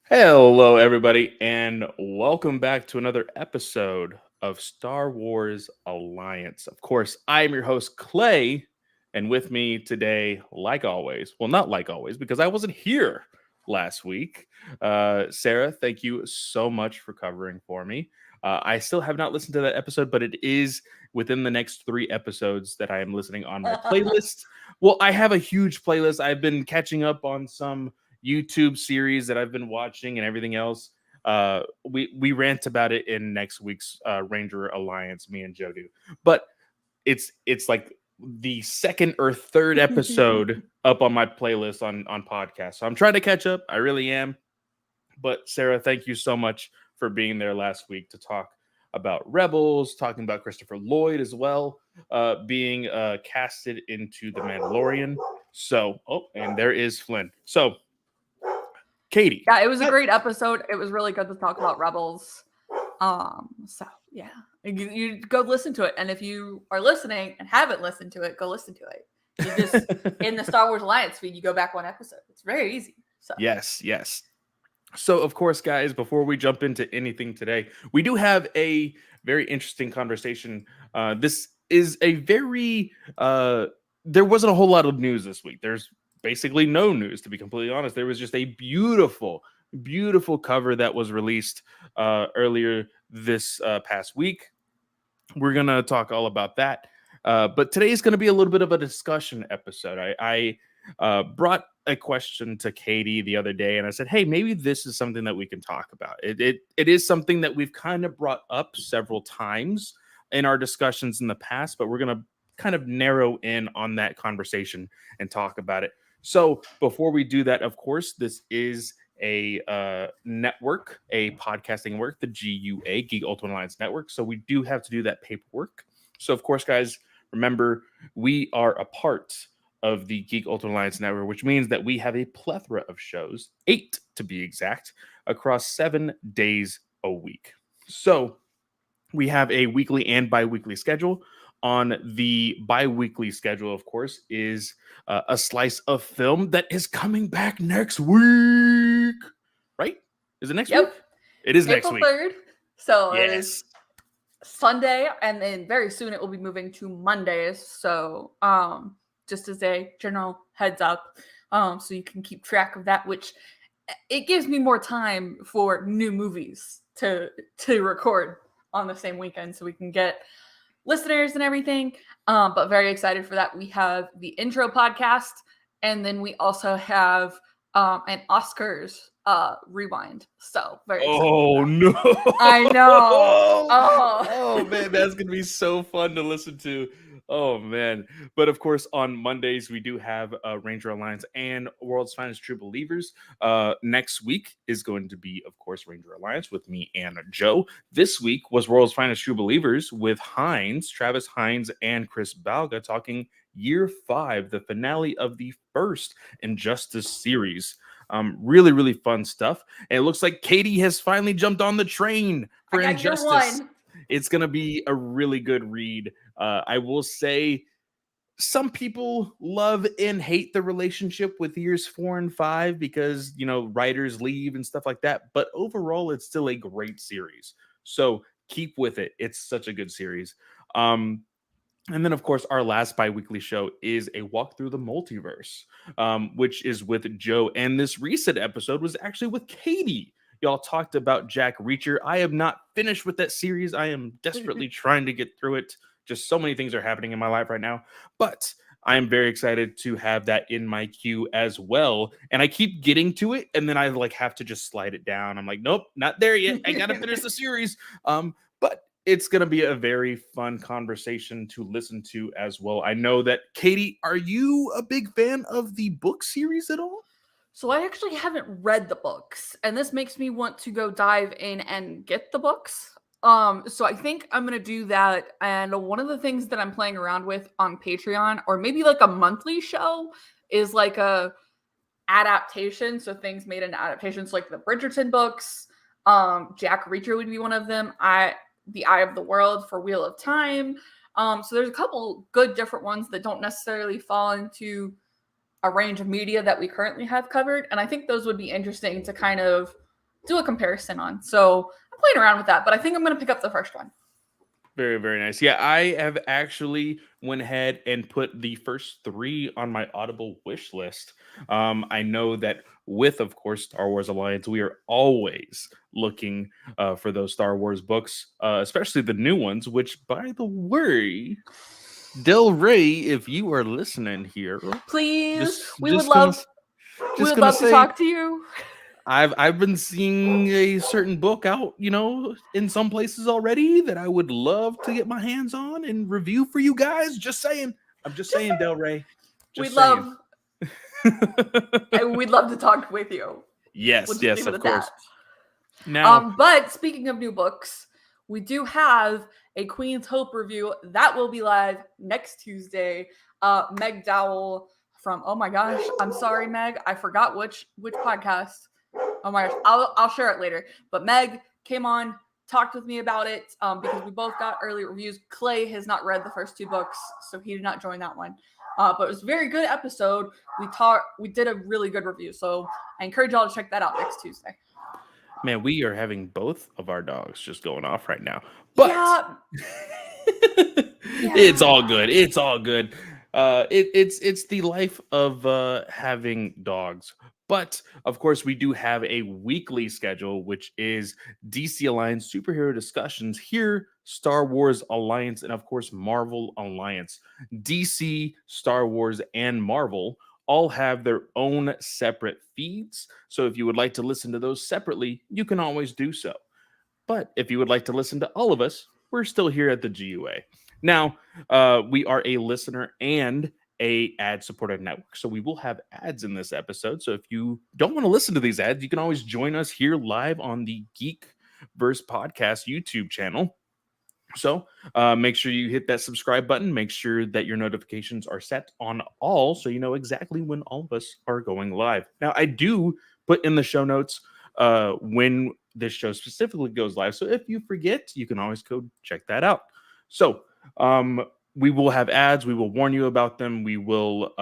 Hello, everybody, and welcome back to another episode of Star Wars Alliance. Of course, I am your host, Clay, and with me today, like always, well, not like always, because I wasn't here last week. Sarah, thank you so much for covering for me. I still have not listened to that episode, but it is within the next 3 episodes that I am listening on my playlist. Well, I have a huge playlist. I've been catching up on some YouTube series that I've been watching and everything else. We rant about it in next week's Ranger Alliance. Me and Joe do, but it's like the second or third episode up on my playlist on podcast. So I'm trying to catch up. I really am. But Sarah, thank you so much for being there last week to talk about Rebels, talking about Christopher Lloyd as well, being casted into the Mandalorian. So, and there is Flynn. So Katie. Yeah, it was a great episode. It was really good to talk about Rebels. So yeah, you go listen to it, and if you are listening and haven't listened to it, go listen to it. You just in the Star Wars Alliance feed, you go back one episode. It's very easy. So Yes. So, of course, guys, before we jump into anything today, we do have a very interesting conversation. This is a very, there wasn't a whole lot of news this week. There's basically no news, to be completely honest. There was just a beautiful cover that was released earlier this past week. We're going to talk all about that. But today is going to be a little bit of a discussion episode. I brought a question to Katie the other day, and I said, "Hey, maybe this is something that we can talk about." It is something that we've kind of brought up several times in our discussions in the past, but we're going to kind of narrow in on that conversation and talk about it. So before we do that, of course, this is a network, a podcasting work, the GUA, Geek Ultimate Alliance Network. So we do have to do that paperwork. So of course, guys, remember we are a part of the Geek Ultimate Alliance Network, which means that we have a plethora of shows, 8 to be exact, across 7 days a week. So we have a weekly and bi-weekly schedule. On the bi-weekly schedule, of course, is a slice of film that is coming back next week. Right? Is it next week? It is next April week. 3rd. So Yes. it is Sunday, and then very soon it will be moving to Mondays. So just as a general heads up, so you can keep track of that, which it gives me more time for new movies to record on the same weekend, so we can get listeners and everything. But very excited for that. We have the intro podcast, and then we also have an Oscars rewind. So very excited. Oh no! I know. Oh man, that's gonna be so fun to listen to. Oh man! But of course, on Mondays we do have Ranger Alliance and World's Finest True Believers. Next week is going to be, of course, Ranger Alliance with me and Joe. This week was World's Finest True Believers with Travis Hines, and Chris Balga talking Year 5, the finale of the first Injustice series. Really fun stuff. And it looks like Katie has finally jumped on the train for Injustice. It's going to be a really good read. I will say some people love and hate the relationship with years 4 and 5 because, writers leave and stuff like that. But overall, it's still a great series. So keep with it. It's such a good series. And then, of course, our last bi-weekly show is a walk through the multiverse, which is with Joe. And this recent episode was actually with Katie. Y'all talked about Jack Reacher. I am not finished with that series. I am desperately trying to get through it. Just so many things are happening in my life right now. But I am very excited to have that in my queue as well. And I keep getting to it, and then I have to just slide it down. I'm like, nope, not there yet. I got to finish the series. But it's going to be a very fun conversation to listen to as well. I know that, Katie, are you a big fan of the book series at all? So I actually haven't read the books, and this makes me want to go dive in and get the books. So I think I'm going to do that. And one of the things that I'm playing around with on Patreon, or maybe like a monthly show, is like a adaptation. So things made into adaptations, like the Bridgerton books. Jack Reacher would be one of them. The Eye of the World for Wheel of Time. So there's a couple good different ones that don't necessarily fall into a range of media that we currently have covered. And I think those would be interesting to kind of do a comparison on. So I'm playing around with that, but I think I'm going to pick up the first one. Very, very nice. Yeah, I have actually went ahead and put the first 3 on my Audible wish list. I know that with, of course, Star Wars Alliance, we are always looking for those Star Wars books, especially the new ones, which, by the way, Del Rey, if you are listening here, Please, we would just gonna love to to say, talk to you. I've been seeing a certain book out, in some places already that I would love to get my hands on and review for you guys. Just saying. I'm just saying, Del Rey. We'd Just saying. we'd love to talk with you. Yes, We'll just yes, leave it of at course. that. Now, But speaking of new books, we do have a Queen's Hope review that will be live next Tuesday. Meg Dowell from, oh my gosh, I'm sorry, Meg, I forgot which podcast. Oh my gosh, I'll share it later. But Meg came on, talked with me about it because we both got early reviews. Clay has not read the first 2 books, so he did not join that one. But it was a very good episode. We did a really good review, so I encourage y'all to check that out next Tuesday. man, we are having both of our dogs just going off right now. But yeah. It's all good. It's all good. It's the life of having dogs. But of course, we do have a weekly schedule, which is DC Alliance superhero discussions here, Star Wars Alliance, and of course, Marvel Alliance. DC, Star Wars, and Marvel all have their own separate feeds. So if you would like to listen to those separately, you can always do so. But if you would like to listen to all of us, we're still here at the GUA. Now, we are a listener and a ad-supported network, so we will have ads in this episode. So if you don't want to listen to these ads, you can always join us here live on the Geekverse Podcast YouTube channel. So make sure you hit that subscribe button. Make sure that your notifications are set on all so you know exactly when all of us are going live. Now, I do put in the show notes when this show specifically goes live. So if you forget, you can always go check that out. So we will have ads. We will warn you about them. We will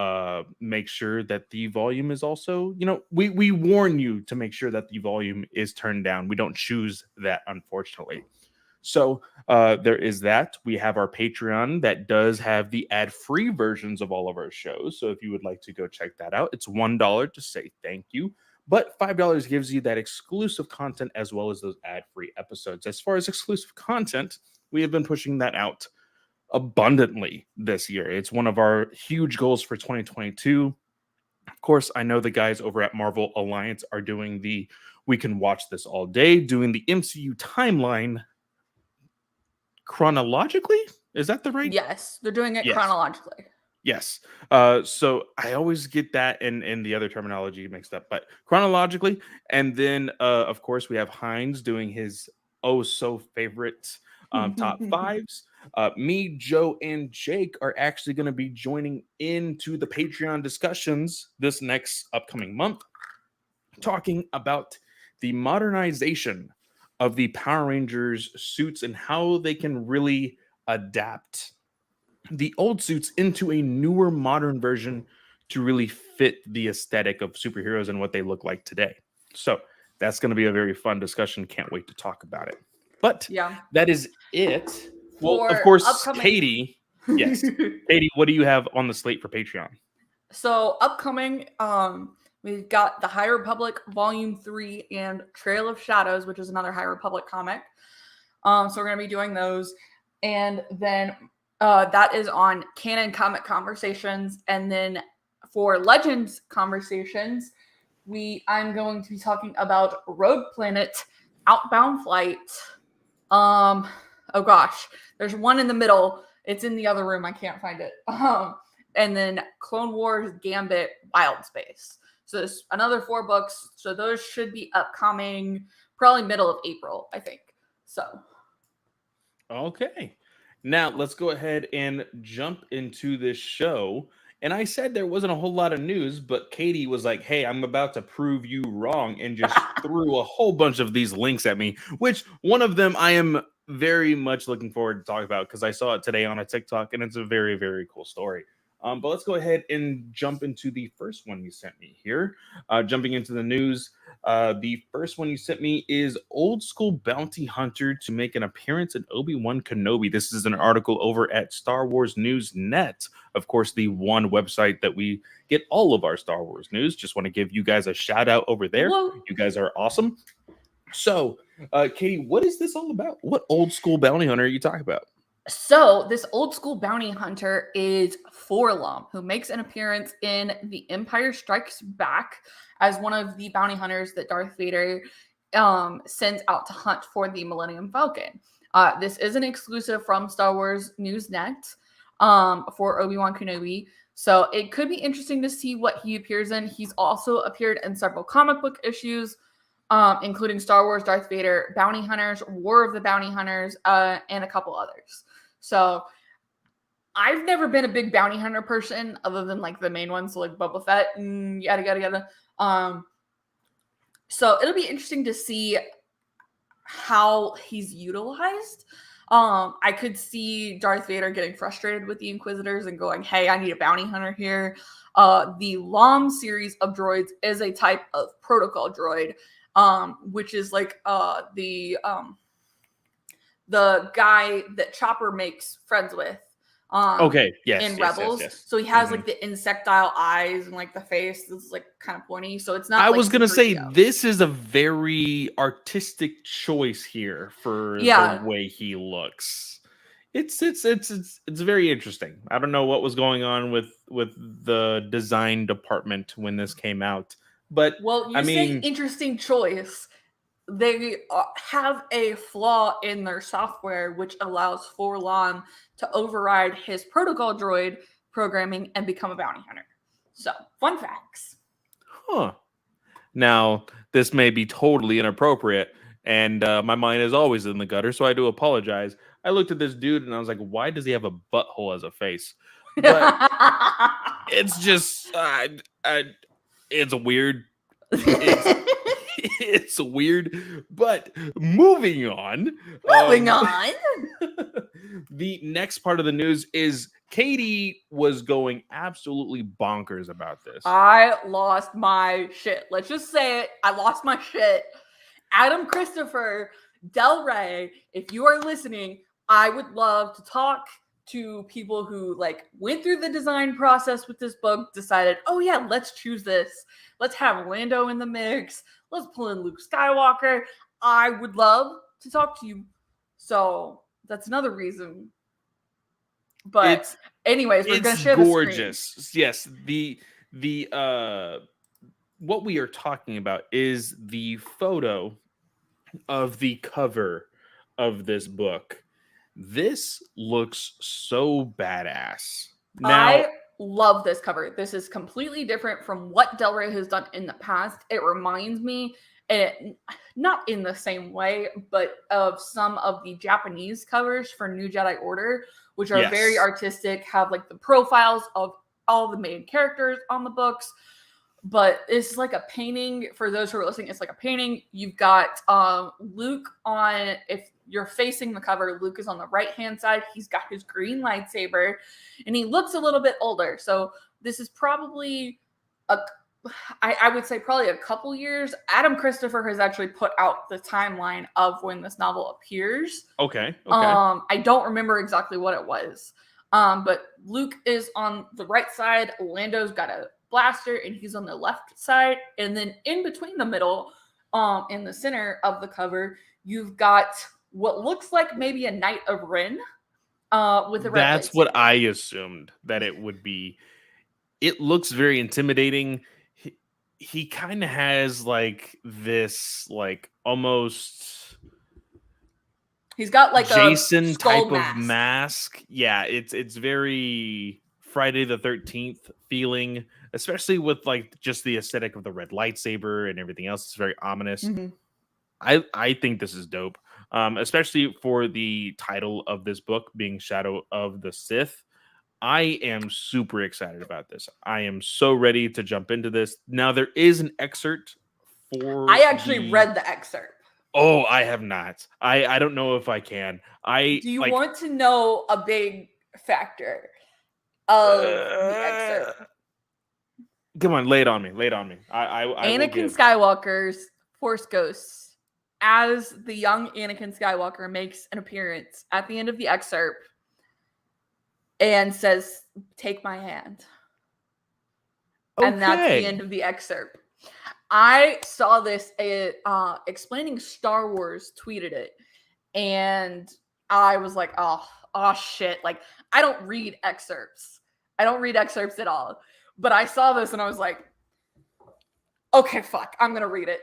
make sure that the volume is also, we warn you to make sure that the volume is turned down. We don't choose that, unfortunately. So there is that. We have our Patreon that does have the ad-free versions of all of our shows. So if you would like to go check that out, it's $1 to say thank you. But $5 gives you that exclusive content as well as those ad-free episodes. As far as exclusive content, we have been pushing that out abundantly this year. It's one of our huge goals for 2022. Of course, I know the guys over at Marvel Alliance are doing we can watch this all day, doing the MCU timeline chronologically. Is that the right? Yes, they're doing it chronologically. Yes. So I always get that and the other terminology mixed up, but chronologically. And then, of course, we have Heinz doing his so favorite top 5s. Me, Joe, and Jake are actually going to be joining into the Patreon discussions this next upcoming month, talking about the modernization of the Power Rangers suits and how they can really adapt the old suits into a newer modern version to really fit the aesthetic of superheroes and what they look like today. So that's going to be a very fun discussion. Can't wait to talk about it. But that is it. Well, of course, Katie. Yes. Katie, what do you have on the slate for Patreon? So upcoming, we've got the High Republic Volume 3 and Trail of Shadows, which is another High Republic comic. So we're going to be doing those. And then that is on Canon Comic Conversations. And then for Legends Conversations, I'm going to be talking about Rogue Planet, Outbound Flight. Oh gosh, there's one in the middle. It's in the other room. I can't find it. And then Clone Wars, Gambit, Wild Space. So there's another 4 books. So those should be upcoming probably middle of April, I think. So. Okay. Now let's go ahead and jump into this show. And I said there wasn't a whole lot of news, but Katie was like, hey, I'm about to prove you wrong, and just threw a whole bunch of these links at me, which one of them I am very much looking forward to talk about because I saw it today on a TikTok, and it's a very, very cool story. But let's go ahead and jump into the first one you sent me here. Jumping into the news, the first one you sent me is old school bounty hunter to make an appearance in Obi-Wan Kenobi. This is an article over at Star Wars News Net. Of course, the one website that we get all of our Star Wars news. Just want to give you guys a shout out over there. Whoa. You guys are awesome. So, Katie, what is this all about? What old school bounty hunter are you talking about? So this old school bounty hunter is Forlom, who makes an appearance in The Empire Strikes Back as one of the bounty hunters that Darth Vader sends out to hunt for the Millennium Falcon. This is an exclusive from Star Wars News Net for Obi-Wan Kenobi. So it could be interesting to see what he appears in. He's also appeared in several comic book issues, including Star Wars, Darth Vader, Bounty Hunters, War of the Bounty Hunters, and a couple others. So I've never been a big bounty hunter person other than like the main ones, so like Boba Fett and yada. So it'll be interesting to see how he's utilized. I could see Darth Vader getting frustrated with the Inquisitors and going, hey, I need a bounty hunter here. The LOM series of droids is a type of protocol droid, which is like the guy that Chopper makes friends with. Okay, yes. In Rebels. Yes. So he has like the insectile eyes and like the face that's like kind of pointy. So it's not. I like, was gonna say Sergio. this is a very artistic choice here for the way he looks. It's very interesting. I don't know what was going on with the design department when this came out, but well, you say interesting choice. They have a flaw in their software which allows Forlom to override his protocol droid programming and become a bounty hunter. So, fun facts. Huh. Now, this may be totally inappropriate, and my mind is always in the gutter, so I do apologize. I looked at this dude and I was like, why does he have a butthole as a face? But it's just, it's weird. It's weird, but moving on. The next part of the news is Katie was going absolutely bonkers about this. I lost my shit. Let's just say it. I lost my shit. Adam Christopher, Del Rey, if you are listening, I would love to talk to people who like went through the design process with this book, decided, oh yeah, let's choose this. Let's have Lando in the mix. Let's pull in Luke Skywalker. I would love to talk to you. So that's another reason. But anyways, we're gonna share gorgeous. The screen. Yes, the what we are talking about is the photo of the cover of this book. This looks so badass. Now, I love this cover. This is completely different from what Del Rey has done in the past. It reminds me, not in the same way, but of some of the Japanese covers for New Jedi Order, which are very artistic, have like the profiles of all the main characters on the books. But it's like a painting. For those who are listening, it's like a painting. You've got Luke on, if you're facing the cover, Luke is on the right-hand side. He's got his green lightsaber, and he looks a little bit older. So this is probably, I would say probably a couple years. Adam Christopher has actually put out the timeline of when this novel appears. Okay. I don't remember exactly what it was. But Luke is on the right side. Lando's got a blaster, and he's on the left side. And then in between the middle, in the center of the cover, you've got what looks like maybe a Knight of Ren with a red. That's what I assumed that it would be. It looks very intimidating. He kind of has like this, like almost. He's got like Jason a skull type of mask. Yeah, it's very Friday the 13th feeling, especially with like just the aesthetic of the red lightsaber and everything else. It's very ominous. Mm-hmm. I think this is dope, especially for the title of this book being Shadow of the Sith. I am super excited about this. I am so ready to jump into this. Now, there is an excerpt for... I actually read the excerpt. Oh, I have not. I don't know if I can. Do you want to know a big factor? of the excerpt. Come on, lay it on me. Lay it on me. I will Anakin give. Skywalker's Force Ghost, as the young Anakin Skywalker makes an appearance at the end of the excerpt and says, "Take my hand." And that's the end Okay. of the excerpt. I saw this explaining Star Wars tweeted it, and I was like, oh shit. Like, I don't read excerpts. I don't read excerpts at all. But I saw this and I was like, okay, fuck, I'm gonna read it.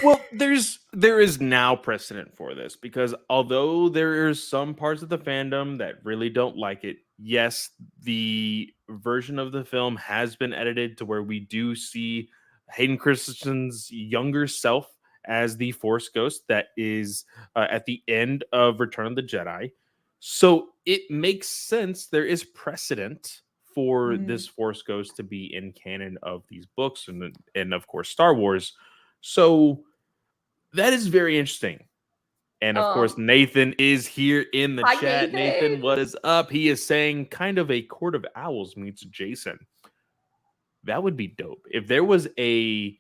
Well, there is now precedent for this because although there are some parts of the fandom that really don't like it, yes, the version of the film has been edited to where we do see Hayden Christensen's younger self as the Force Ghost that is at the end of Return of the Jedi. So it makes sense. There is precedent for this Force Ghost to be in canon of these books and of course Star Wars. So that is very interesting. And of course, um, Nathan is here in the Hi chat. Nathan. Nathan, what is up? He is saying kind of a Court of Owls meets Jason. That would be dope. If there was a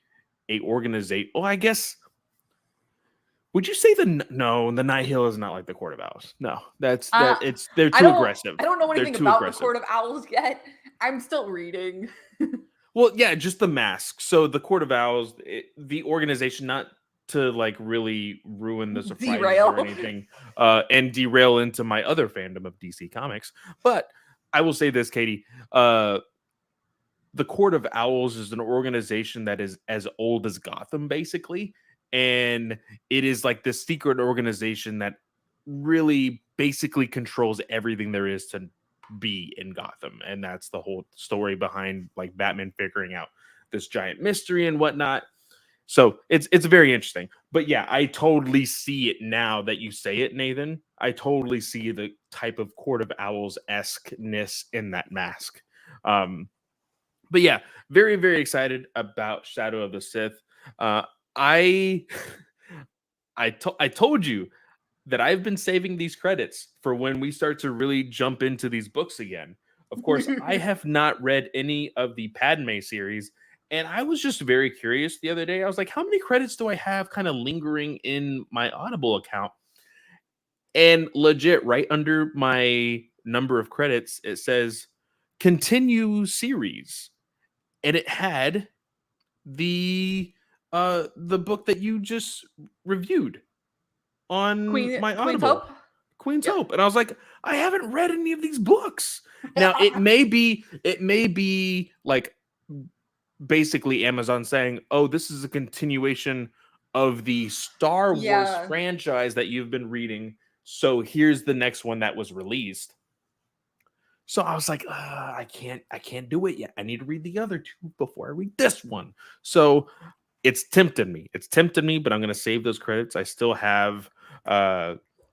organization, oh, I guess would you say the Night Hill is not like the Court of Owls? No, it's they're I too don't aggressive. I don't know They're anything too about the aggressive. Court of Owls yet. I'm still reading. Well, yeah, just the mask. So the Court of Owls, the organization, not to like really ruin the surprises or Derail. anything, and derail into my other fandom of DC Comics, but I will say this, Katie. The Court of Owls is an organization that is as old as Gotham, basically, and it is like this secret organization that really basically controls everything there is to be in Gotham, and that's the whole story behind like Batman figuring out this giant mystery and whatnot. So it's very interesting. But yeah, I totally see it now that you say it, Nathan. I totally see the type of Court of Owls esque-ness in that mask. Um, but yeah, very, very excited about Shadow of the Sith. I I told you that I've been saving these credits for when we start to really jump into these books again. Of course, I have not read any of the Padme series, and I was just very curious the other day. I was like, how many credits do I have kind of lingering in my Audible account? And legit, right under my number of credits, it says continue series. And it had the book that you just reviewed on my Queen's Hope. Audible, Queen's Yep. Hope. And I was like, I haven't read any of these books. Now it may be like basically Amazon saying, "Oh, this is a continuation of the Star Wars Yeah. franchise that you've been reading. So here's the next one that was released." So I was like, I can't do it yet. I need to read the other two before I read this one. So it's tempting me. It's tempting me, but I'm gonna save those credits. I still have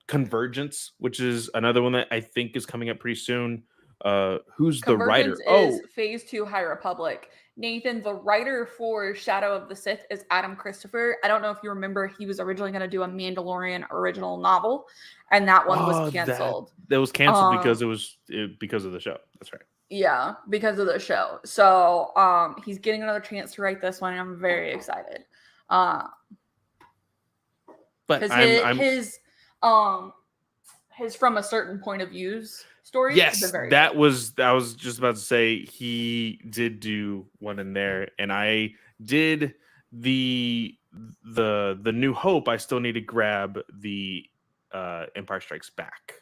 Convergence, which is another one that I think is coming up pretty soon. Who's the Convergence writer? is Oh, Phase 2 High Republic. Nathan, the writer for Shadow of the Sith, is Adam Christopher. I don't know if you remember, he was originally going to do a Mandalorian original novel, and that one was that canceled. was canceled because because of the show. That's right. Yeah, because of the show. So he's getting another chance to write this one, and I'm very excited. But Because his from a certain point of views story has been yes, very that good. was I was just about to say he did do one in there, and I did the New Hope. I still need to grab the Empire Strikes Back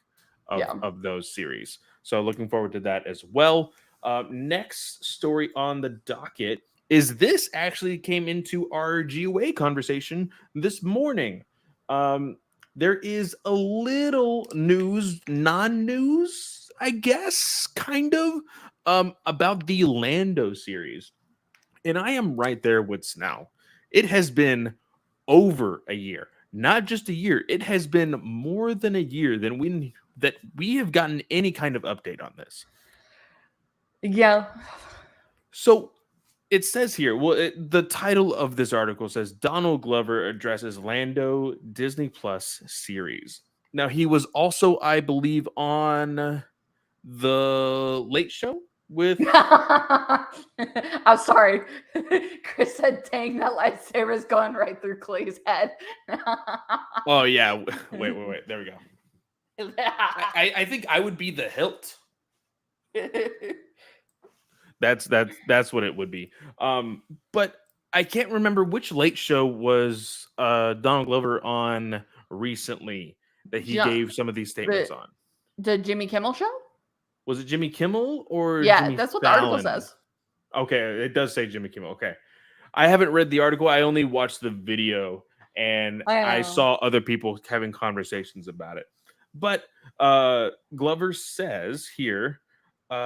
of those series. So looking forward to that as well. Next story on the docket is this actually came into our GOA conversation this morning. There is a little news, non-news, I guess, kind of, about the Lando series. And I am right there with Snell. It has been over a year, not just a year. It has been more than a year that we have gotten any kind of update on this. Yeah. So it says here, the title of this article says Donald Glover addresses Lando Disney Plus series. Now, he was also, I believe, on the Late Show with. I'm sorry. Chris said, dang, that lightsaber is going right through Clay's head. Oh yeah. Wait. There we go. I think I would be the hilt. That's what it would be. But I can't remember which late show was Donald Glover on recently that he Yeah, gave some of these statements on. the Jimmy Kimmel show? Was it Jimmy Kimmel or Yeah, Jimmy that's what the article Fallon? says. Okay, it does say Jimmy Kimmel. Okay. I haven't read the article. I only watched the video and I saw other people having conversations about it. But Glover says here, we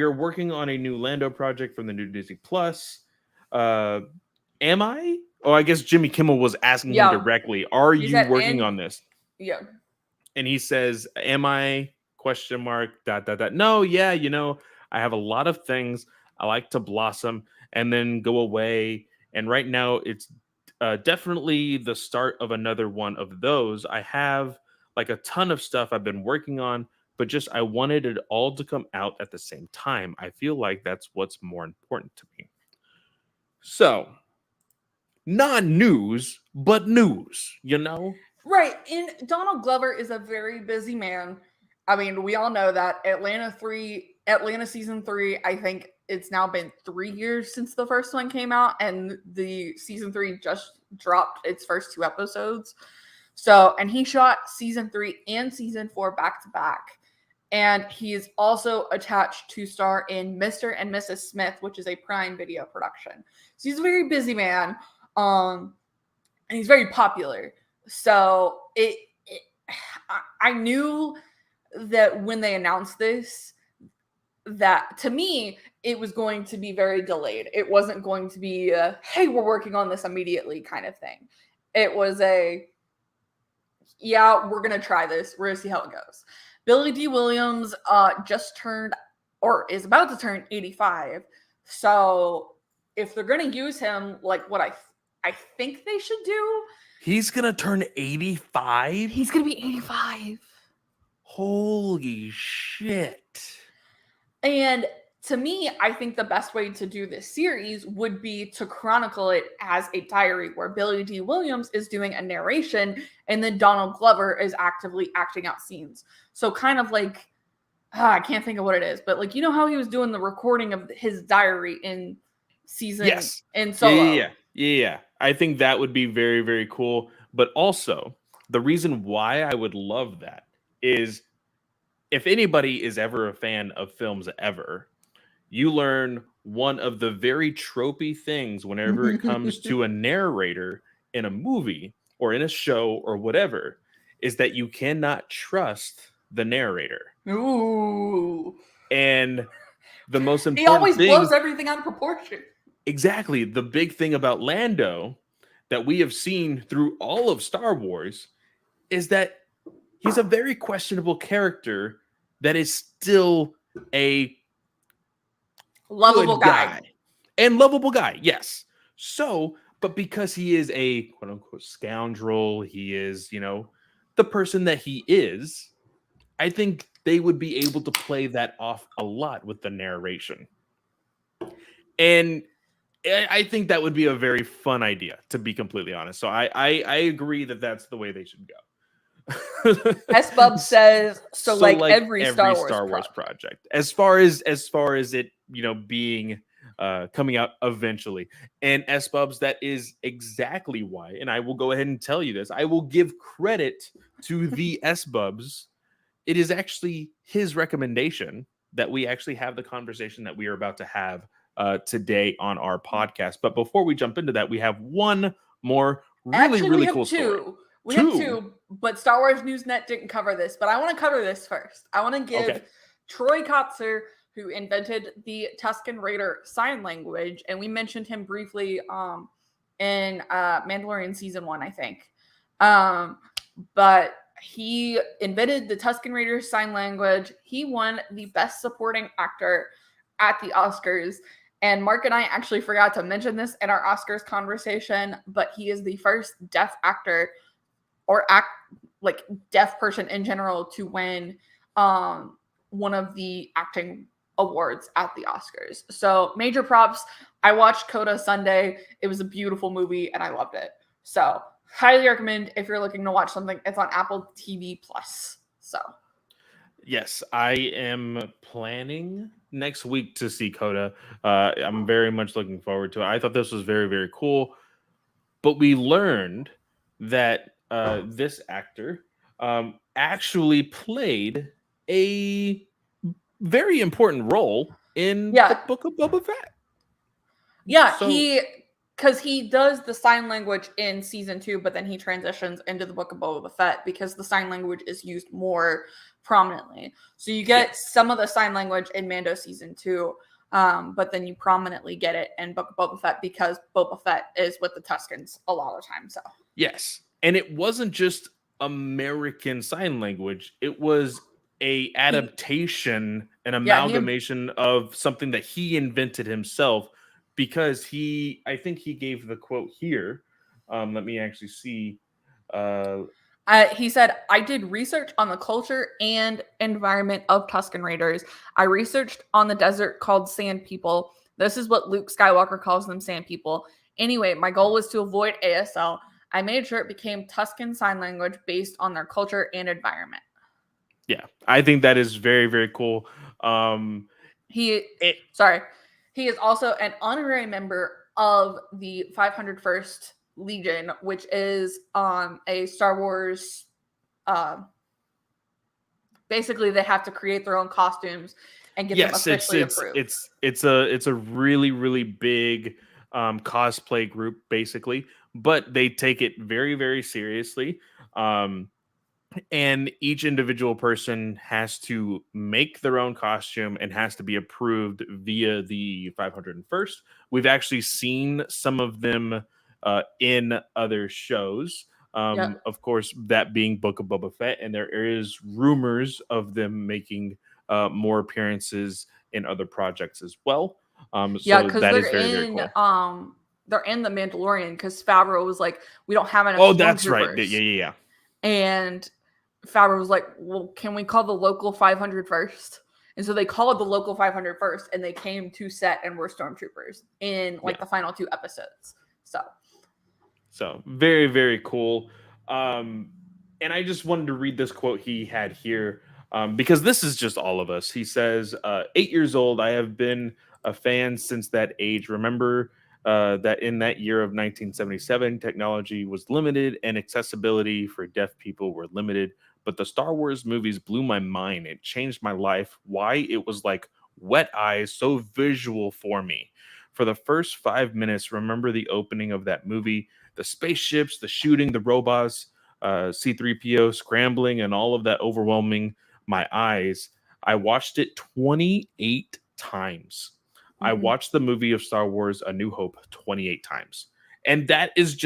are working on a new Lando project from the new Disney Plus. Am I? Oh, I guess Jimmy Kimmel was asking him directly. Are you working on this? Yeah. And he says, "Am I?" ? No, yeah, I have a lot of things. I like to blossom and then go away. And right now, it's definitely the start of another one of those. I have like a ton of stuff I've been working on, but just I wanted it all to come out at the same time. I feel like that's what's more important to me. So, not news, but news, Right. And Donald Glover is a very busy man. I mean, we all know that Atlanta season 3, I think it's now been 3 years since the first one came out, and the season 3 just dropped its first 2 episodes. So, and he shot season 3 and season 4 back to back. And he is also attached to star in Mr. and Mrs. Smith, which is a Prime Video production. So he's a very busy man. And he's very popular. So I knew that when they announced this, that to me, it was going to be very delayed. It wasn't going to be hey, we're working on this immediately kind of thing. It was yeah, we're going to try this. We're going to see how it goes. Billy D. Williams just turned, or is about to turn 85. So if they're going to use him, like what I think they should do. He's going to turn 85? He's going to be 85. Holy shit. And to me, I think the best way to do this series would be to chronicle it as a diary where Billy D. Williams is doing a narration and then Donald Glover is actively acting out scenes. So kind of like, I can't think of what it is, but like, how he was doing the recording of his diary in season in Solo. Yeah. I think that would be very, very cool. But also, the reason why I would love that is if anybody is ever a fan of films ever, you learn one of the very tropey things whenever it comes to a narrator in a movie or in a show or whatever, is that you cannot trust the narrator. Ooh. And the most important he always thing, blows everything out of proportion. Exactly. The big thing about Lando that we have seen through all of Star Wars is that he's a very questionable character that is still a lovable guy. And lovable guy, yes. So, but because he is a quote unquote scoundrel, he is, the person that he is, I think they would be able to play that off a lot with the narration. And I think that would be a very fun idea, to be completely honest. So I agree that that's the way they should go. S-Bub says so like every Star Wars project. As far as it, being coming out eventually. And S-Bubs, that is exactly why, and I will go ahead and tell you this. I will give credit to the S-Bubs. It is actually his recommendation that we actually have the conversation that we are about to have today on our podcast. But before we jump into that, we have one more really cool story. We have two, but Star Wars Newsnet didn't cover this, but I want to cover this first. I want to give Troy Kotzer, who invented the Tusken Raider sign language, and we mentioned him briefly in Mandalorian season 1, I think. But he invented the Tusken Raider sign language. He won the Best Supporting Actor at the Oscars. And Mark and I actually forgot to mention this in our Oscars conversation, but he is the first deaf actor or deaf person in general to win one of the acting awards at the Oscars. So major props. I watched Coda Sunday. It was a beautiful movie and I loved it. So highly recommend if you're looking to watch something. It's on Apple TV Plus. So Yes, I am planning next week to see Coda. I'm very much looking forward to it. I thought this was very, very cool. But we learned that this actor actually played a very important role in the Book of Boba Fett. Yeah, because he does the sign language in season 2, but then he transitions into the Book of Boba Fett because the sign language is used more prominently. So you get some of the sign language in Mando season 2, but then you prominently get it in Book of Boba Fett because Boba Fett is with the Tuskens a lot of the time. So yes, and it wasn't just American Sign Language; it was a adaptation, an amalgamation of something that he invented himself. Because I think he gave the quote here. Let me actually see. He said, I did research on the culture and environment of Tusken Raiders. I researched on the desert called Sand People. This is what Luke Skywalker calls them, Sand People. Anyway, my goal was to avoid ASL. I made sure it became Tusken Sign Language based on their culture and environment. Yeah, I think that is very, very cool. He is also an honorary member of the 501st Legion, which is a Star Wars. Basically, they have to create their own costumes and get them officially approved. It's a really, really big cosplay group, basically, but they take it very, very seriously. And each individual person has to make their own costume and has to be approved via the 501st. We've actually seen some of them in other shows. Of course, that being Book of Boba Fett, and there is rumors of them making more appearances in other projects as well. So that is very, very cool. They're in The Mandalorian because Favreau was like, we don't have enough. Oh, that's right. Yeah. And Favreau was like, well, can we call the local 501st? And so they called the local 501st, and they came to set and were stormtroopers in the final 2 episodes. So very, very cool. And I just wanted to read this quote he had here because this is just all of us. He says, 8 years old, I have been a fan since that age. Remember that in that year of 1977, technology was limited and accessibility for deaf people were limited. But the Star Wars movies blew my mind. It changed my life. Why it was like wet eyes, so visual for me. For the first 5 minutes, remember the opening of that movie, the spaceships, the shooting, the robots, C-3PO scrambling, and all of that overwhelming my eyes. I watched it 28 times. I watched the movie of Star Wars A New Hope 28 times. And that is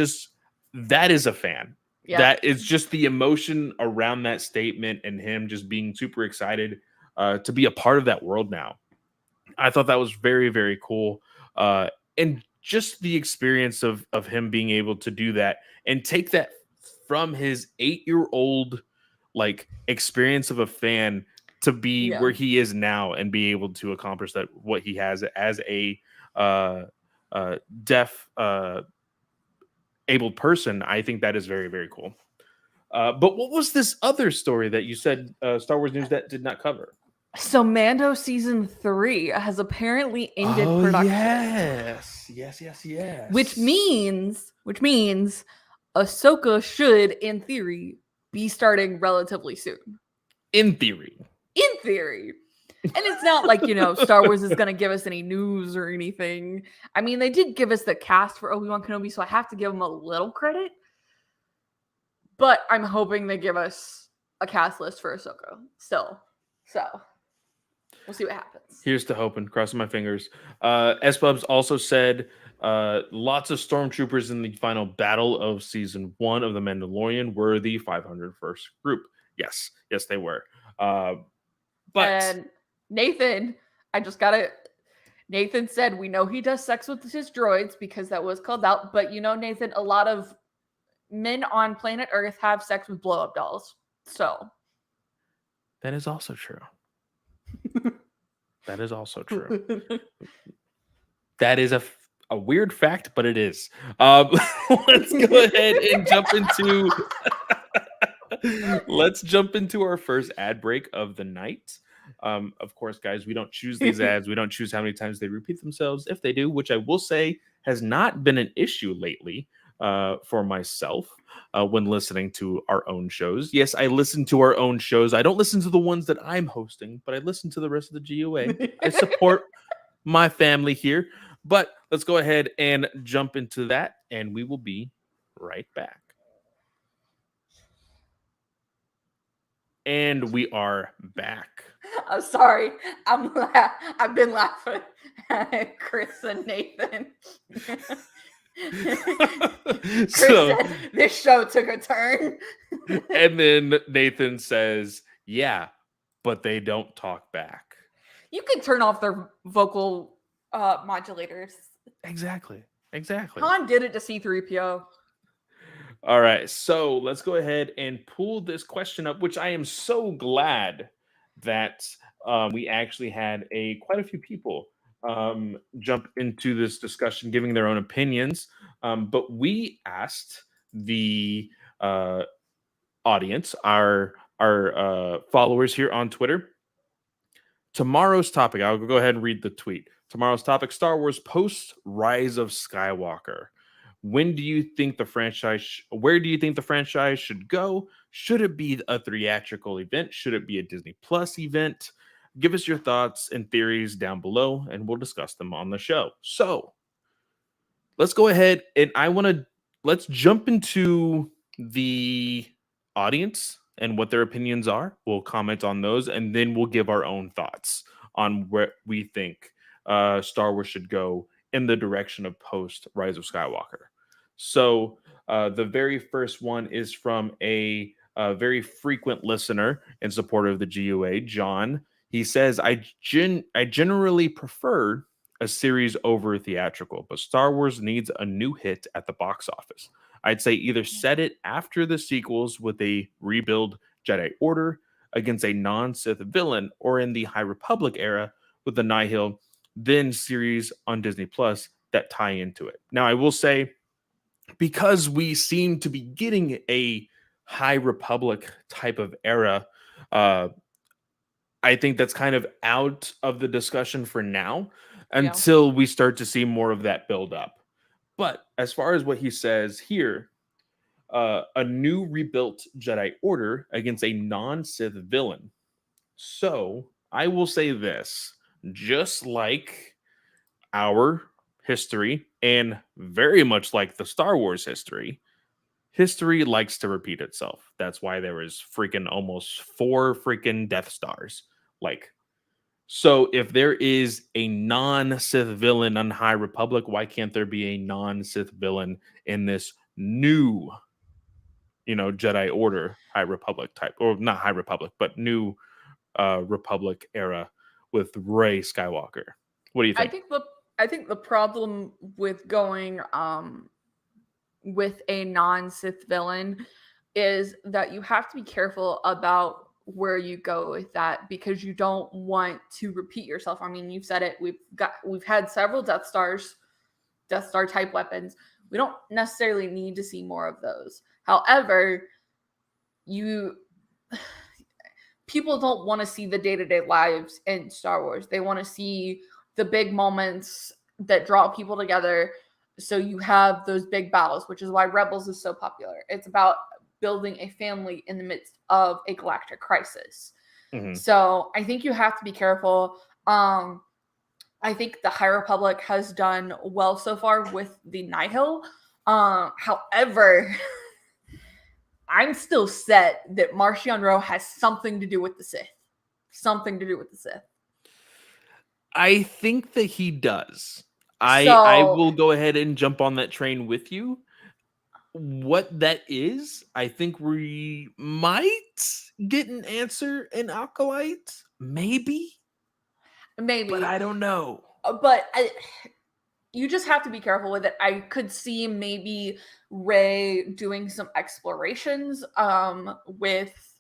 a fan. Yeah. That is just the emotion around that statement and him just being super excited to be a part of that world now. I thought that was very, very cool. And just the experience of him being able to do that and take that from his 8-year-old experience of a fan to be where he is now and be able to accomplish that, what he has as a deaf abled person. I think that is very, very cool. But what was this other story that you said Star Wars News that did not cover? So Mando season 3 has apparently ended production. Yes. Which means Ahsoka should, in theory, be starting relatively soon. In theory. And it's not like, Star Wars is going to give us any news or anything. I mean, they did give us the cast for Obi-Wan Kenobi, so I have to give them a little credit. But I'm hoping they give us a cast list for Ahsoka still. So we'll see what happens. Here's to hoping. Crossing my fingers. S-Bubs also said lots of stormtroopers in the final battle of season 1 of The Mandalorian were the 501st group. Yes, they were. And Nathan, Nathan said, we know he does sex with his droids because that was called out. But Nathan, a lot of men on planet Earth have sex with blow-up dolls. So that is also true. That is also true. That is a weird fact, but it is. Let's go ahead and jump into let's jump into our first ad break of the night. Of course, guys, we don't choose these ads. We don't choose how many times they repeat themselves. If they do, which I will say has not been an issue lately for myself when listening to our own shows. Yes, I listen to our own shows. I don't listen to the ones that I'm hosting, but I listen to the rest of the GOA. I support my family here. But let's go ahead and jump into that, and we will be right back. And we are back. I'm sorry. I've been laughing at Chris and Nathan. Chris said this show took a turn. And then Nathan says, yeah, but they don't talk back. You can turn off their vocal modulators. Exactly. Han did it to C-3PO. All right, so let's go ahead and pull this question up, which I am so glad that we actually had quite a few people jump into this discussion, giving their own opinions. But we asked the audience, our followers here on Twitter, tomorrow's topic. I'll go ahead and read the tweet. Tomorrow's topic: Star Wars post Rise of Skywalker. When do you think the franchise? Where do you think the franchise should go? Should it be a theatrical event? Should it be a Disney Plus event? Give us your thoughts and theories down below, and we'll discuss them on the show. So let's go ahead and let's jump into the audience and what their opinions are. We'll comment on those, and then we'll give our own thoughts on where we think Star Wars should go in the direction of post Rise of Skywalker. So the very first one is from a very frequent listener and supporter of the GUA, John. He says, I generally prefer a series over theatrical, but Star Wars needs a new hit at the box office. I'd say either set it after the sequels with a rebuild Jedi Order against a non-Sith villain, or in the High Republic era with the Nihil, then series on Disney Plus that tie into it. Now, I will say, because we seem to be getting a High Republic type of era, I think that's kind of out of the discussion for now until we start to see more of that build up. But as far as what he says here, a new rebuilt Jedi Order against a non-Sith villain. So I will say this, just like our history and very much like the Star Wars history likes to repeat itself. That's why there was freaking almost 4 freaking Death Stars. So if there is a non-Sith villain on High Republic, why can't there be a non-Sith villain in this new, Jedi Order High Republic type, or not High Republic, but new Republic era with Rey Skywalker? What do you think? I think the problem with going with a non-Sith villain is that you have to be careful about where you go with that, because you don't want to repeat yourself. I mean, you've said it. We've had several Death Star type weapons. We don't necessarily need to see more of those. However, people don't want to see the day-to-day lives in Star Wars. They want to see the big moments that draw people together. So you have those big battles, which is why Rebels is so popular. It's about building a family in the midst of a galactic crisis. Mm-hmm. So I think you have to be careful. I think the High Republic has done well so far with the Nihil. However, I'm still set that Marchion Ro has something to do with the Sith. I think that he does. I will go ahead and jump on that train with you. What that is, I think we might get an answer in Acolyte. Maybe. But I don't know. But you just have to be careful with it. I could see maybe Rey doing some explorations with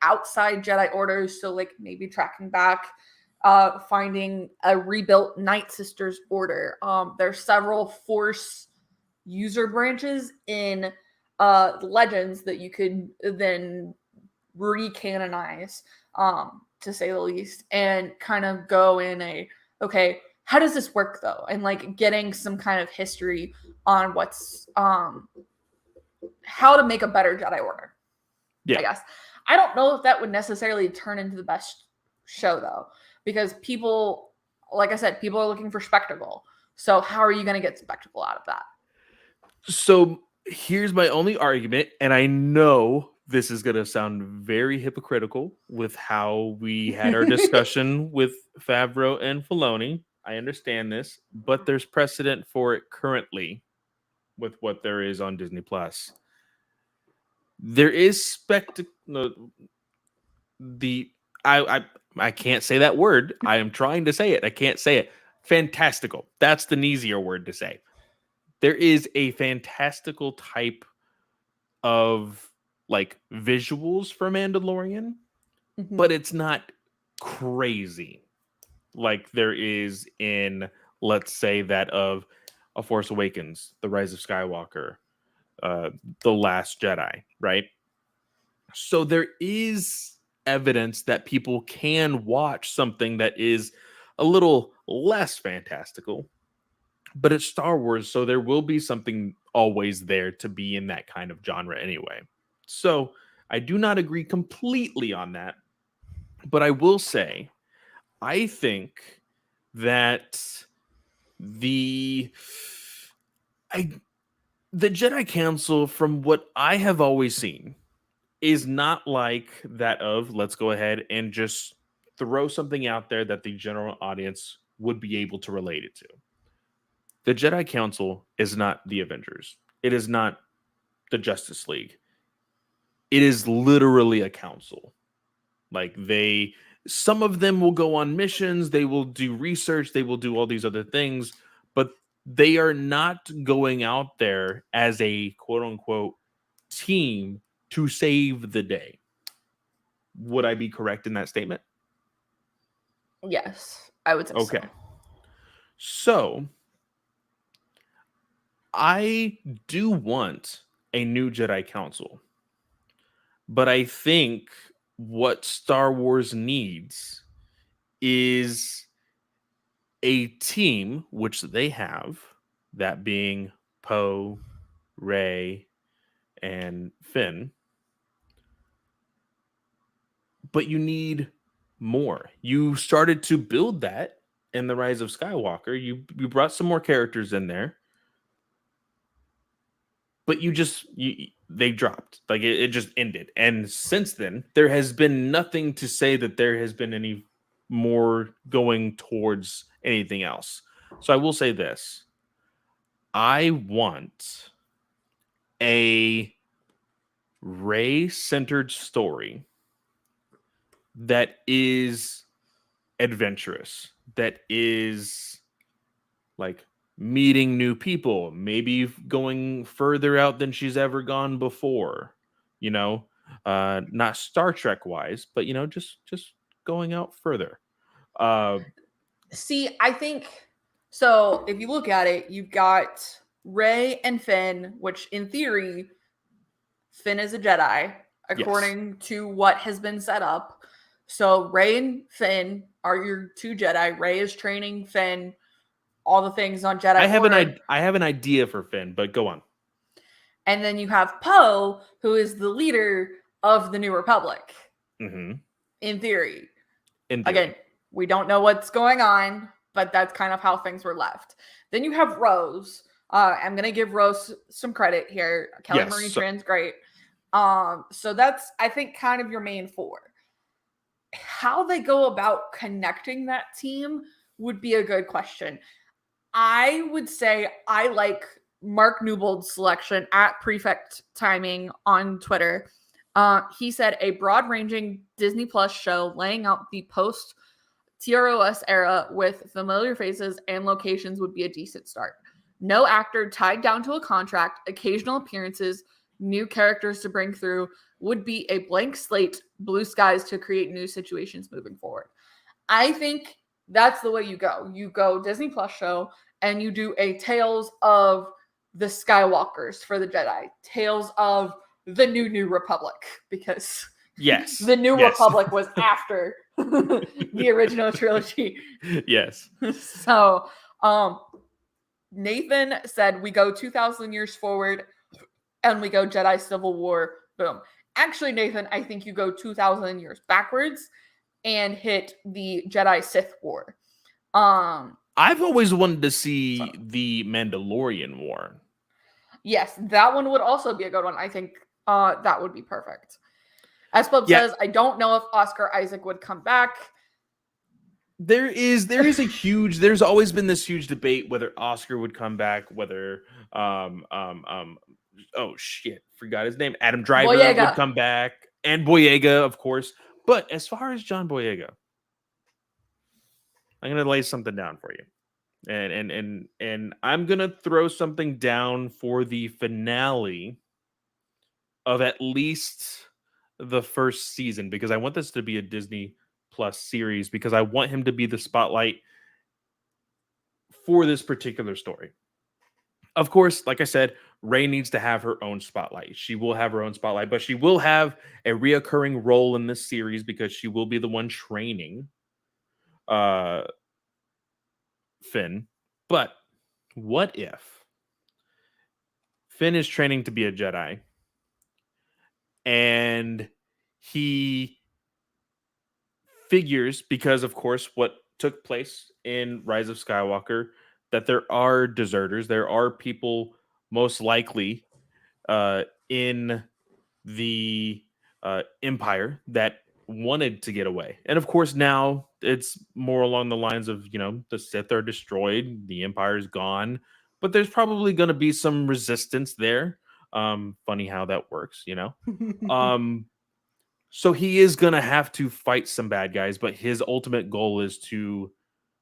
outside Jedi orders. So maybe tracking back finding a rebuilt Night Sisters order. There's several Force user branches in Legends that you could then recanonize, to say the least, and kind of go in okay, how does this work though? And like getting some kind of history on what's how to make a better Jedi Order. Yeah. I guess. I don't know if that would necessarily turn into the best show though, because people, like I said, people are looking for spectacle. So how are you going to get spectacle out of that? So here's my only argument, and I know this is going to sound very hypocritical with how we had our discussion with Favreau and Filoni. I understand this, but there's precedent for it currently with what there is on Disney Plus. There is spectacle. I can't say that word. I am trying to say it. I can't say it. Fantastical. That's the easier word to say. There is a fantastical type of like visuals for Mandalorian, but it's not crazy like there is in, let's say, that of A Force Awakens, The Rise of Skywalker, The Last Jedi, right? So there is evidence that people can watch something that is a little less fantastical, but it's Star Wars, so there will be something always there to be in that kind of genre anyway. So I do not agree completely on that, but I will say I think that the Jedi Council, from what I have always seen, is not like that of let's go ahead and just throw something out there that the general audience would be able to relate it to. The Jedi Council is not the Avengers. It is not the Justice League. It is literally a council. Like some of them will go on missions, they will do research, they will do all these other things, but they are not going out there as a quote unquote team to save the day. Would I be correct in that statement? Yes, I would say okay. So I do want a new Jedi Council, but I think what Star Wars needs is a team, which they have, that being Poe, Rey, and Finn. But you need more. You started to build that in The Rise of Skywalker. You brought some more characters in there, but they dropped. Like it just ended. And since then, there has been nothing to say that there has been any more going towards anything else. So I will say this. I want a Rey-centered story that is adventurous, that is like meeting new people, maybe going further out than she's ever gone before, not Star Trek wise, but just going out further. See, I think so. If you look at it, you've got Rey and Finn, which in theory, Finn is a Jedi, according to what has been set up. So Rey and Finn are your two Jedi. Rey is training Finn, all the things on Jedi Order. I have an idea for Finn, but go on. And then you have Poe, who is the leader of the New Republic. Mm-hmm. In theory. Again, we don't know what's going on, but that's kind of how things were left. Then you have Rose. I'm going to give Rose some credit here. Kelly Marie Tran's great. So that's, I think, kind of your main four. How they go about connecting that team would be a good question. I would say I like Mark Newbold's selection at Prefect Timing on Twitter. He said a broad-ranging Disney Plus show laying out the post-TROS era with familiar faces and locations would be a decent start. No actor tied down to a contract, occasional appearances, new characters to bring through would be a blank slate, blue skies to create new situations moving forward. I think that's the way you go. You go Disney Plus show and you do a Tales of the Skywalkers for the Jedi, Tales of the New Republic, because Yes. the New Yes. Republic was after the original trilogy. Yes. So, Nathan said we go 2,000 years forward and we go Jedi Civil War. Boom. Actually, Nathan, I think you go 2,000 years backwards and hit the Jedi Sith War. I've always wanted to see the Mandalorian War. Yes, that one would also be a good one. I think that would be perfect. As Bub says, I don't know if Oscar Isaac would come back. There's always been this huge debate whether Oscar would come back, whether oh shit, forgot his name. Adam Driver would come back, and Boyega, of course. But as far as John Boyega, I'm gonna lay something down for you. And I'm gonna throw something down for the finale of at least the first season, because I want this to be a Disney Plus series, because I want him to be the spotlight for this particular story. Of course, like I said, Rey needs to have her own spotlight. She will have her own spotlight, but she will have a reoccurring role in this series because she will be the one training Finn. But what if Finn is training to be a Jedi and he figures, because of course what took place in Rise of Skywalker, that there are deserters, there are people most likely in the Empire that wanted to get away. And of course now it's more along the lines of, the Sith are destroyed, the Empire is gone, but there's probably going to be some resistance there. Funny how that works. So he is going to have to fight some bad guys, but his ultimate goal is to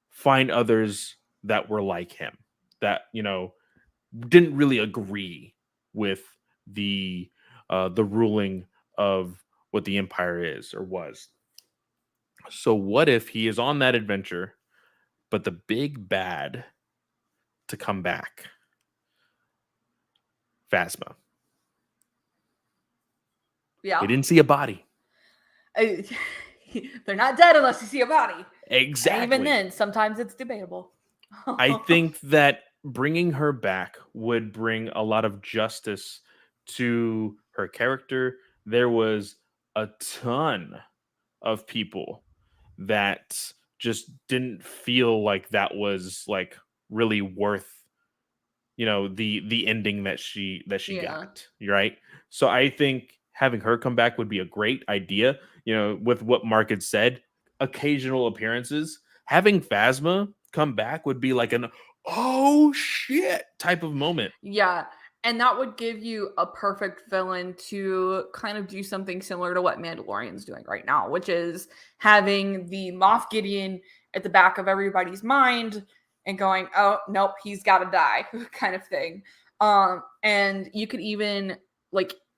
find others that were like him, that, didn't really agree with the ruling of what the Empire is or was. So what if he is on that adventure, but the big bad to come back, Phasma? Yeah. We didn't see a body. They're not dead unless you see a body. Exactly. And even then, sometimes it's debatable. I think that bringing her back would bring a lot of justice to her character. There was a ton of people that just didn't feel like that was like really worth, the ending that she got, right? So I think having her come back would be a great idea. With what Mark had said, occasional appearances, having Phasma come back would be like an oh shit type of moment. Yeah. And that would give you a perfect villain to kind of do something similar to what Mandalorian's doing right now, which is having the Moff Gideon at the back of everybody's mind and going, oh, nope, he's got to die kind of thing. And you could even,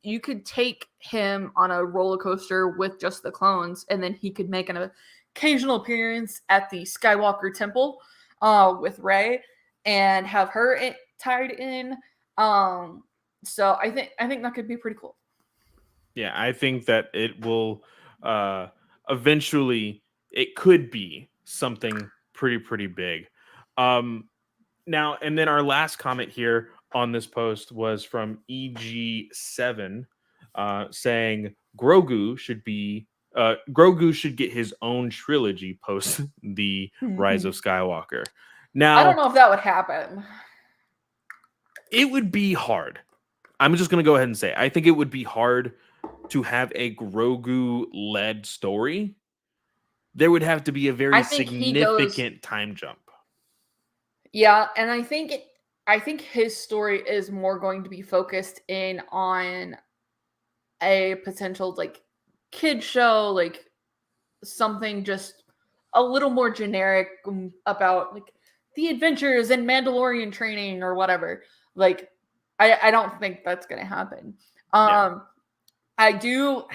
you could take him on a roller coaster with just the clones, and then he could make an occasional appearance at the Skywalker Temple with Rey and have her tied in. So I think that could be pretty cool. Yeah, I think that it will eventually, it could be something pretty big. Now, and then our last comment here on this post was from EG7 saying Grogu should get his own trilogy post the Rise of Skywalker. Now, I don't know if that would happen. It would be hard. I'm just going to go ahead and say, I think it would be hard to have a Grogu-led story. There would have to be a very significant time jump. Yeah, and I think his story is more going to be focused in on a potential kid show, something just a little more generic about the adventures and Mandalorian training or whatever. I don't think that's gonna happen. I do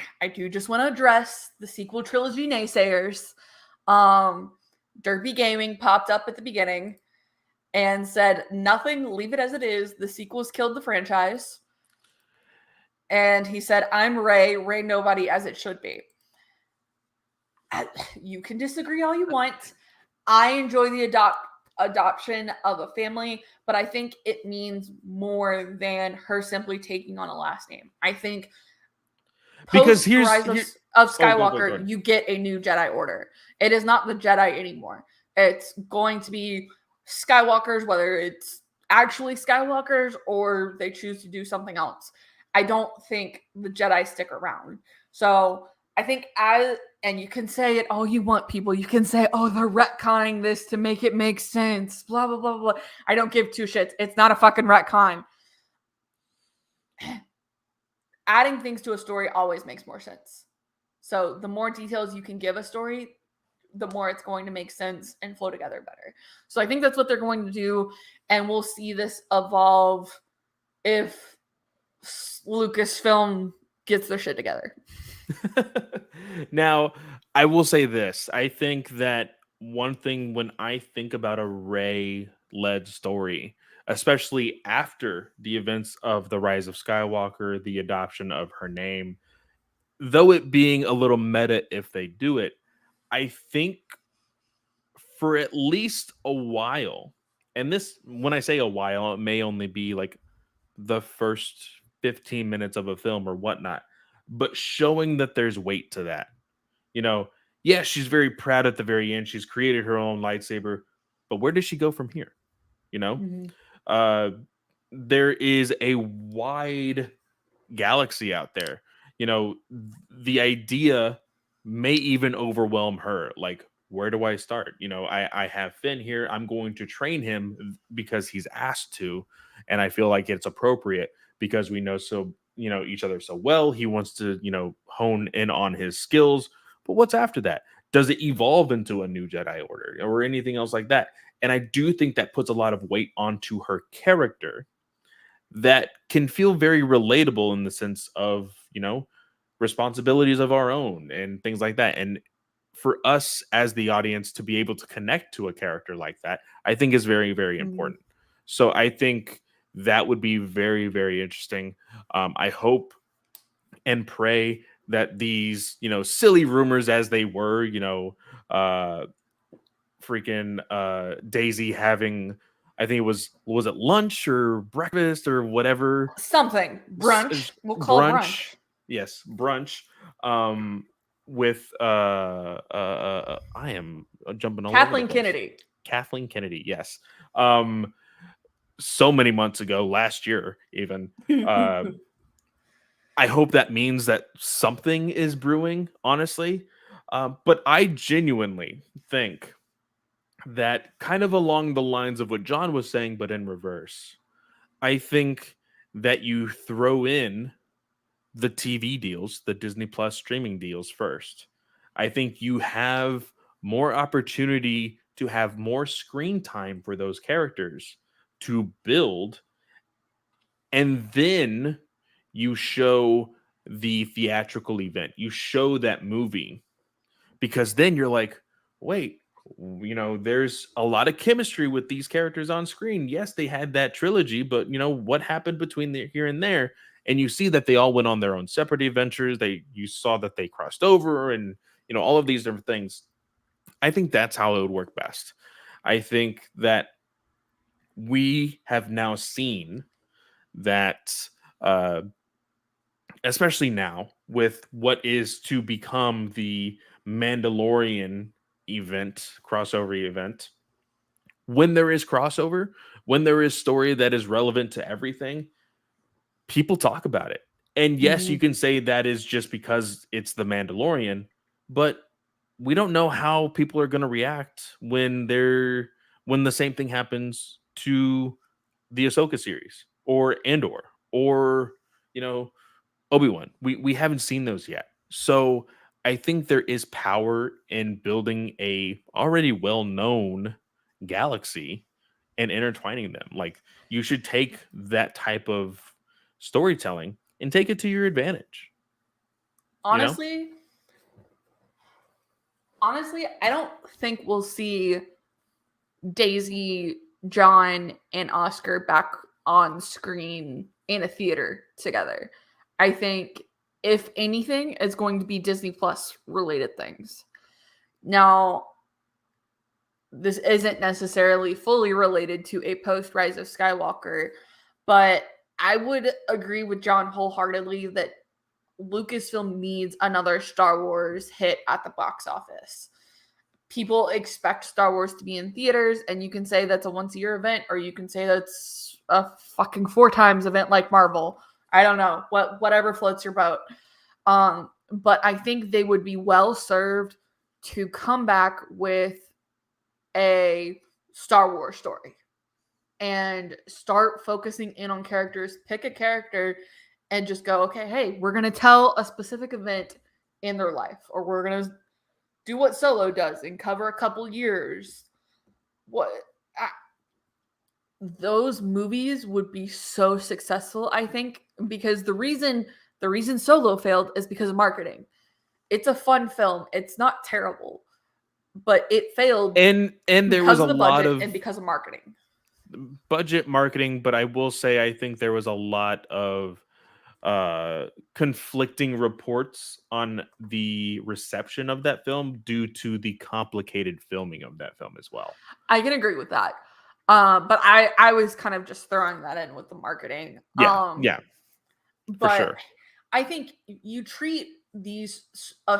just want to address the sequel trilogy naysayers. Derby Gaming popped up at the beginning and said, nothing, leave it as it is. The sequels killed the franchise. And he said, I'm Ray nobody, as it should be. You can disagree all you want. I enjoy the adoption of a family, but I think it means more than her simply taking on a last name. I think Because post Rise of Skywalker, go. you get a new Jedi Order. It is not the Jedi anymore. It's going to be Skywalkers, whether it's actually Skywalkers or they choose to do something else. I don't think the Jedi stick around. So I think and you can say it all you want, people. You can say, oh, they're retconning this to make it make sense, blah, blah, blah, blah. I don't give two shits. It's not a fucking retcon. Adding things to a story always makes more sense. So the more details you can give a story, the more it's going to make sense and flow together better. So I think that's what they're going to do. And we'll see this evolve if Lucasfilm gets their shit together. Now, I will say this. I think that one thing when I think about a Rey-led story, especially after the events of the Rise of Skywalker, the adoption of her name, though it being a little meta if they do it, I think for at least a while, and this, when I say a while, it may only be like the first 15 minutes of a film or whatnot, but showing that there's weight to that. You know, yeah, she's very proud at the very end. She's created her own lightsaber, but where does she go from here? You know, uh, there is a wide galaxy out there. You know, the idea may even overwhelm her. Like, where do I start? You know, I have Finn here. I'm going to train him because he's asked to, and I feel like it's appropriate because we know each other so well. He wants to hone in on his skills. But what's after that? Does it evolve into a new Jedi Order or anything else like that? And I do think that puts a lot of weight onto her character that can feel very relatable in the sense of, responsibilities of our own and things like that. And for us as the audience to be able to connect to a character like that, I think is very, very important. So I think that would be very, very interesting. I hope and pray that these, silly rumors as they were, Daisy having, I think was it lunch or breakfast or whatever? Something. Brunch. We'll call it brunch. Yes, brunch. With I am jumping all Kathleen over the place. Kennedy. Kathleen Kennedy, yes. So many months ago, last year even. I hope that means that something is brewing, honestly. But I genuinely think that, kind of along the lines of what John was saying, but in reverse, I think that you throw in the TV deals, the Disney Plus streaming deals first. I think you have more opportunity to have more screen time for those characters to build, and then you show the theatrical event. You show that movie, because then you're like, wait, there's a lot of chemistry with these characters on screen. Yes, they had that trilogy, but what happened between here and there? And you see that they all went on their own separate adventures. You saw that they crossed over, and all of these different things. I think that's how it would work best. I think that we have now seen that, especially now with what is to become the Mandalorian crossover event, when there is crossover, when there is story that is relevant to everything, people talk about it. And yes, you can say that is just because it's the Mandalorian, but we don't know how people are going to react when the same thing happens to the Ahsoka series or Andor or Obi-Wan. We haven't seen those yet. So I think there is power in building a already well-known galaxy and intertwining them. Like, you should take that type of storytelling and take it to your advantage. Honestly, Honestly, I don't think we'll see Daisy, John, and Oscar back on screen in a theater together. I think, if anything, it's going to be Disney Plus related things. Now, this isn't necessarily fully related to a post Rise of Skywalker, but I would agree with John wholeheartedly that Lucasfilm needs another Star Wars hit at the box office. People expect Star Wars to be in theaters, and you can say that's a once a year event, or you can say that's a fucking 4 times event like Marvel. I don't know, whatever floats your boat. But I think they would be well served to come back with a Star Wars story and start focusing in on characters. Pick a character and just go, okay, hey, we're gonna tell a specific event in their life, or we're gonna do what Solo does and cover a couple years. Those movies would be so successful, I think, because the reason Solo failed is because of marketing. It's a fun film. It's not terrible, but it failed And there was because a of the lot budget of and because of marketing. budget marketing, but I will say I think there was a lot of conflicting reports on the reception of that film due to the complicated filming of that film as well. I can agree with that. But I was kind of just throwing that in with the marketing. Yeah, for But sure. I think you treat these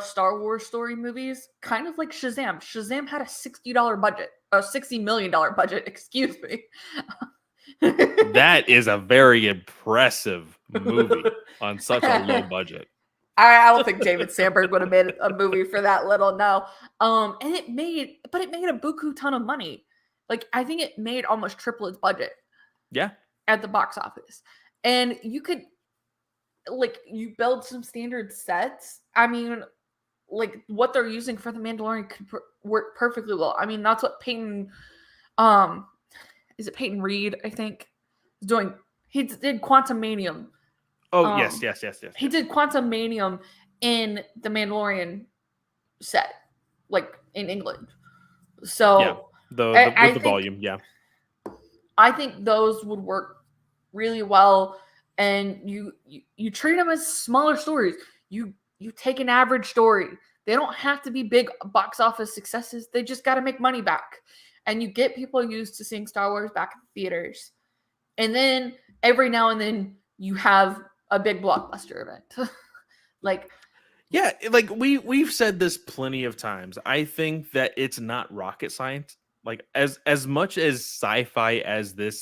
Star Wars story movies kind of like Shazam. Shazam had a $60 budget, a $60 million budget, excuse me. That is a very impressive movie on such a low budget. I don't think David Sandberg would have made a movie for that little. No. And it made a buku ton of money. Like, I think it made almost triple its budget. Yeah. At the box office. And you could, like, you build some standard sets. I mean, like, what they're using for the Mandalorian could work perfectly well. I mean, that's what Peyton, is it Peyton Reed, I think, is doing. He did Quantumanium. Oh, yes. He did Quantumanium in the Mandalorian set, like, in England. So, yeah, the volume, yeah. I think those would work really well, and you treat them as smaller stories. You take an average story. They don't have to be big box office successes. They just got to make money back, and you get people used to seeing Star Wars back in the theaters. And then every now and then you have a big blockbuster event. Like, yeah, like we've said this plenty of times. I think that it's not rocket science. Like, as much as sci-fi as this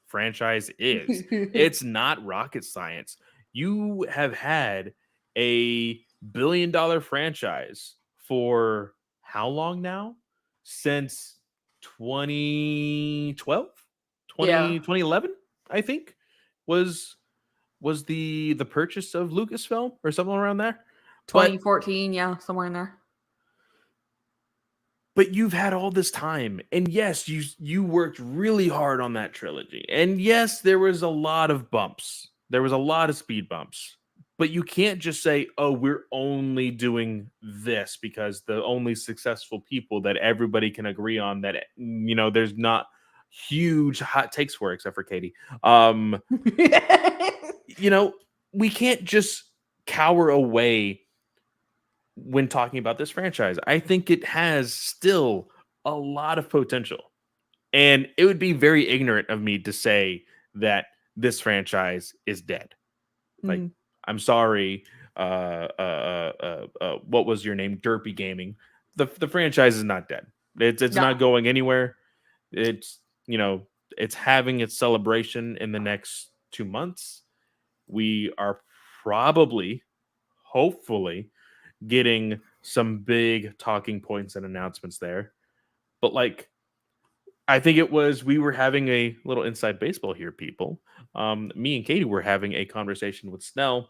franchise is, it's not rocket science. You have had a billion-dollar franchise for how long now? Since 2012? yeah, 2011, I think, was the purchase of Lucasfilm or something around there. But 2014, yeah, somewhere in there. But you've had all this time, and yes, you worked really hard on that trilogy, and yes, there was a lot of bumps, there was a lot of speed bumps, but you can't just say, oh, we're only doing this because the only successful people that everybody can agree on, that there's not huge hot takes for, except for Katie. We can't just cower away when talking about this franchise. I think it has still a lot of potential. And it would be very ignorant of me to say that this franchise is dead. Like, I'm sorry. What was your name? Derpy Gaming. The franchise is not dead. It's not going anywhere. It's having its celebration in the next 2 months. We are probably, hopefully, getting some big talking points and announcements there. But like, I think we were having a little inside baseball here, people. Me and Katie were having a conversation with Snell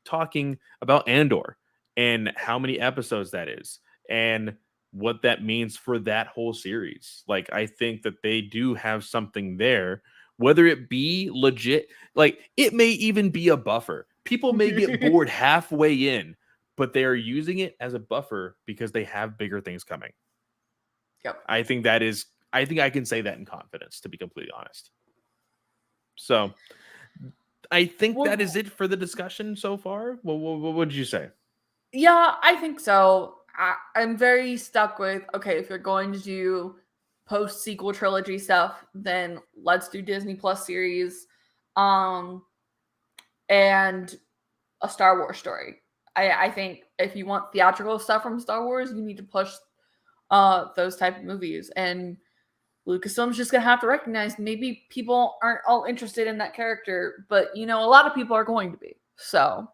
talking about Andor and how many episodes that is and what that means for that whole series. Like, I think that they do have something there, whether it be legit, like it may even be a buffer. People may get bored halfway in, but they are using it as a buffer because they have bigger things coming. Yep. I think I can say that in confidence, to be completely honest. So I think that is it for the discussion so far. What would you say? Yeah, I think so. I'm very stuck with, okay, if you're going to do post sequel trilogy stuff, then let's do Disney Plus series, and a Star Wars story. I think if you want theatrical stuff from Star Wars, you need to push those type of movies. And Lucasfilm's just gonna have to recognize maybe people aren't all interested in that character, but a lot of people are going to be. So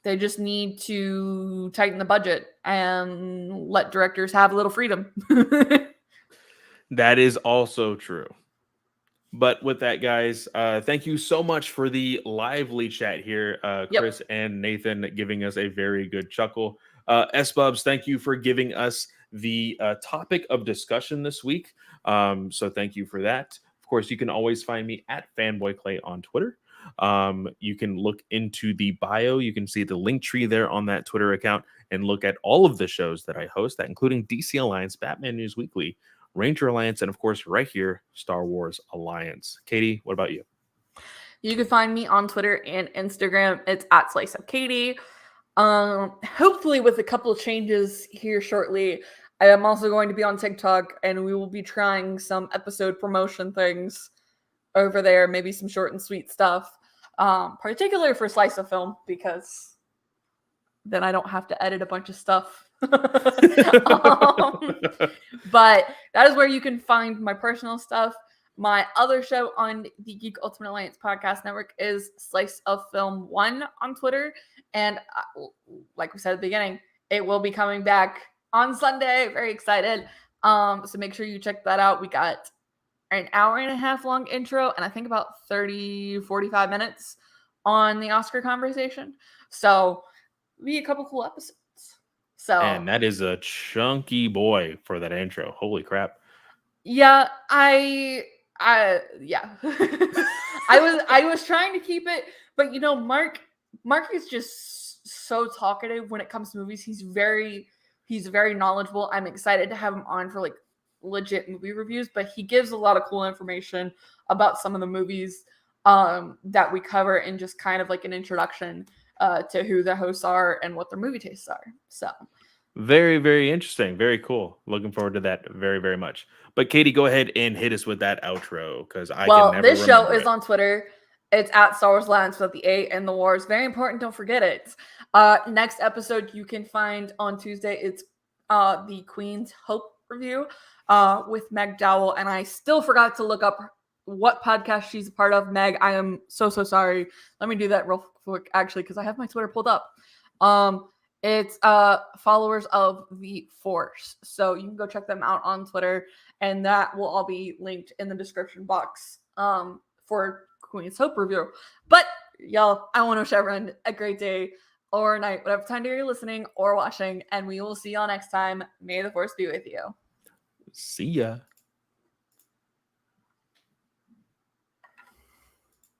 they just need to tighten the budget and let directors have a little freedom. That is also true. But with that, guys, thank you so much for the lively chat here, Yep. Chris and Nathan, giving us a very good chuckle. S-Bubs, thank you for giving us the topic of discussion this week. So thank you for that. Of course, you can always find me at FanboyClay on Twitter. You can look into the bio. You can see the link tree there on that Twitter account and look at all of the shows that I host, that including DC Alliance, Batman News Weekly, Ranger Alliance, and of course, right here, Star Wars Alliance. Katie, what about you? You can find me on Twitter and Instagram. It's at SliceUpKatie. Hopefully with a couple of changes here shortly. I am also going to be on TikTok, and we will be trying some episode promotion things over there, maybe some short and sweet stuff, particularly for Slice of Film, because then I don't have to edit a bunch of stuff. But that is where you can find my personal stuff. My other show on the Geek Ultimate Alliance Podcast Network is Slice of Film 1 on Twitter. And like we said at the beginning, it will be coming back on Sunday. Very excited. So make sure you check that out. We got an hour and a half long intro, and I think about 45 minutes on the Oscar conversation. So be a couple cool episodes. So, and that is a chunky boy for that intro. Holy crap. Yeah, yeah. I was trying to keep it, but Mark is just so talkative when it comes to movies. He's very knowledgeable. I'm excited to have him on for like legit movie reviews, but he gives a lot of cool information about some of the movies that we cover, and just kind of like an introduction to who the hosts are and what their movie tastes are. So very, very interesting. Very cool. Looking forward to that very, very much. But Katie, go ahead and hit us with that outro, because I can never this show remember is it. on Twitter. It's at Star Wars Alliance with the A and the Wars. Very important. Don't forget it. Next episode you can find on Tuesday. It's the Queen's Hope review with Meg Dowell. And I still forgot to look up what podcast she's a part of. Meg, I am so sorry. Let me do that real quick, actually, because I have my Twitter pulled up. It's followers of the Force. So you can go check them out on Twitter, and that will all be linked in the description box for Queen's Hope review. But y'all, I want to wish everyone a great day or night, whatever time you're listening or watching, and we will see y'all next time. May the Force be with you. See ya.